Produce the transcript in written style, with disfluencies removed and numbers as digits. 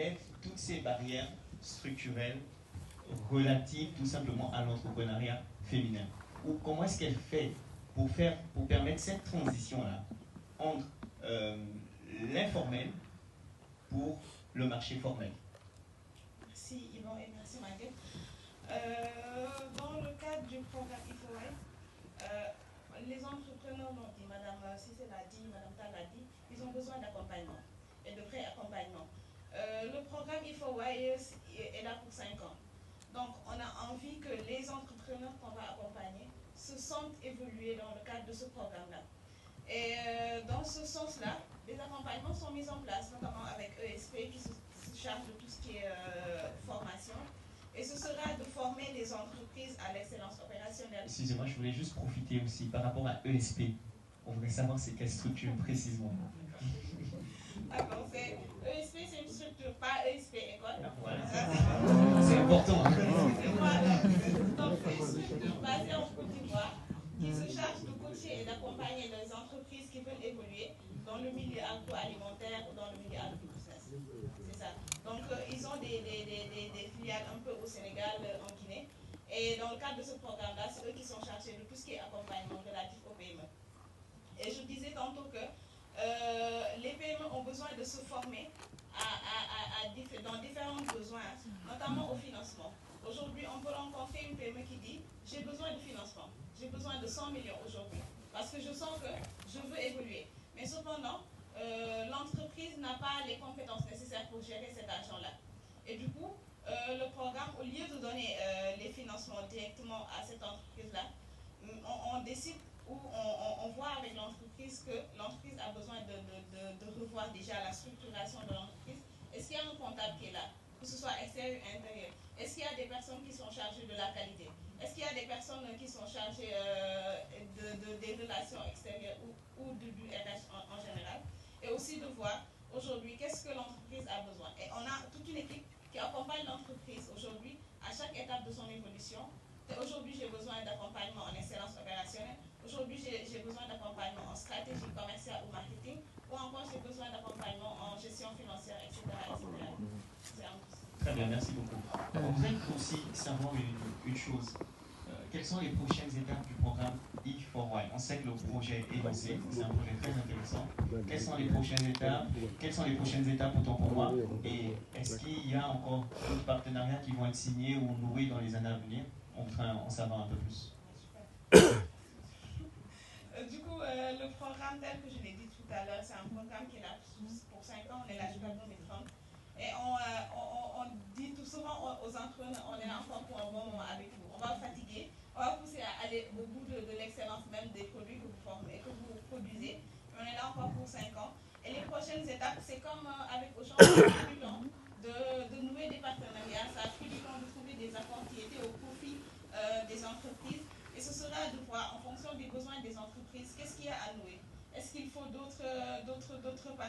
lève toutes ces barrières structurelles relatives tout simplement à l'entrepreneuriat féminin? Ou comment est-ce qu'elle fait pour permettre cette transition-là entre l'informel pour le marché formel? Merci Yvon et merci Maguette. Dans le cadre du programme IFOI, les entrepreneurs l'ont dit, Madame Cissé l'a dit, Madame Tal l'a dit, ils ont besoin d'accompagnement et de vrai accompagnement. Le programme IFOI est là pour 5 ans. Donc on a envie que les entrepreneurs qu'on va accompagner se sentent évoluer dans le cadre de ce programme-là. Et dans ce sens-là, les accompagnements sont mis en place, notamment avec ESP qui se charge de tout ce qui est formation. Et ce sera de former les entreprises à l'excellence opérationnelle. Excusez-moi, je voulais juste profiter aussi par rapport à ESP. On voudrait savoir c'est quelle structure précisément. D'accord, ESP c'est une structure, pas ESP école. Voilà. C'est important. Donc c'est une structure basée en Côte d'Ivoire qui se charge de coacher et d'accompagner les entreprises qui veulent évoluer dans le milieu agroalimentaire ou dans le milieu agro-business. C'est ça. Donc ils ont des filiales un peu au Sénégal, en Guinée. Et dans le cadre de ce programme-là, c'est eux qui sont chargés de tout ce qui est accompagnement relatif aux PME. Et je disais tantôt que les PME ont besoin de se former dans différents besoins, notamment au financement. Aujourd'hui, on peut rencontrer une PME qui dit « j'ai besoin de financement, j'ai besoin de 100 millions aujourd'hui, parce que je sens que je veux évoluer ». Mais cependant, l'entreprise n'a pas les compétences nécessaires pour gérer cet argent-là. Et du coup, le programme, au lieu de donner les financements directement à cette entreprise-là, on décide ou on voit avec l'entreprise que l'entreprise a besoin de revoir déjà la structuration de l'entreprise. Est-ce qu'il y a un comptable qui est là, que ce soit extérieur ou intérieur? Est-ce qu'il y a des personnes qui sont chargées de la qualité? Est-ce qu'il y a des personnes qui sont chargées des relations extérieures ou du RH en général? Et aussi de voir aujourd'hui qu'est-ce que l'entreprise a besoin. Et on a toute une équipe qui accompagne l'entreprise aujourd'hui à chaque étape de son évolution. Aujourd'hui, j'ai besoin d'accompagnement en excellence opérationnelle. Aujourd'hui, j'ai besoin d'accompagnement en stratégie commerciale ou marketing. Ou encore, j'ai besoin d'accompagnement en gestion financière, etc. Très bien, merci beaucoup. On voudrait aussi savoir une chose. Quelles sont les prochaines étapes du programme E4Y? On sait que le projet est lancé, c'est un projet très intéressant. Quelles sont les prochaines étapes? Quelles sont les prochaines étapes autant pour moi? Et est-ce qu'il y a encore d'autres partenariats qui vont être signés ou noués dans les années à venir? On voudrait en savoir un peu plus. Du coup, le programme tel que je l'ai dit tout à l'heure, c'est un programme qui est là pour 5 ans, on est là jusqu'à 2030. Et on dit tout souvent aux entrepreneurs, on est là encore pour un bon moment avec vous. On va vous fatiguer, on va vous pousser à aller au bout de l'excellence même des produits que vous formez, que vous produisez. On est là encore pour 5 ans. Et les prochaines étapes, c'est comme avec Auchan, ça a pris du temps de nouer des partenariats, ça a pris du temps de trouver des accords qui étaient au profit des entreprises. Et ce sera de voir, en fonction des besoins des entreprises, qu'est-ce qu'il y a à nouer. Est-ce qu'il faut d'autres partenariats?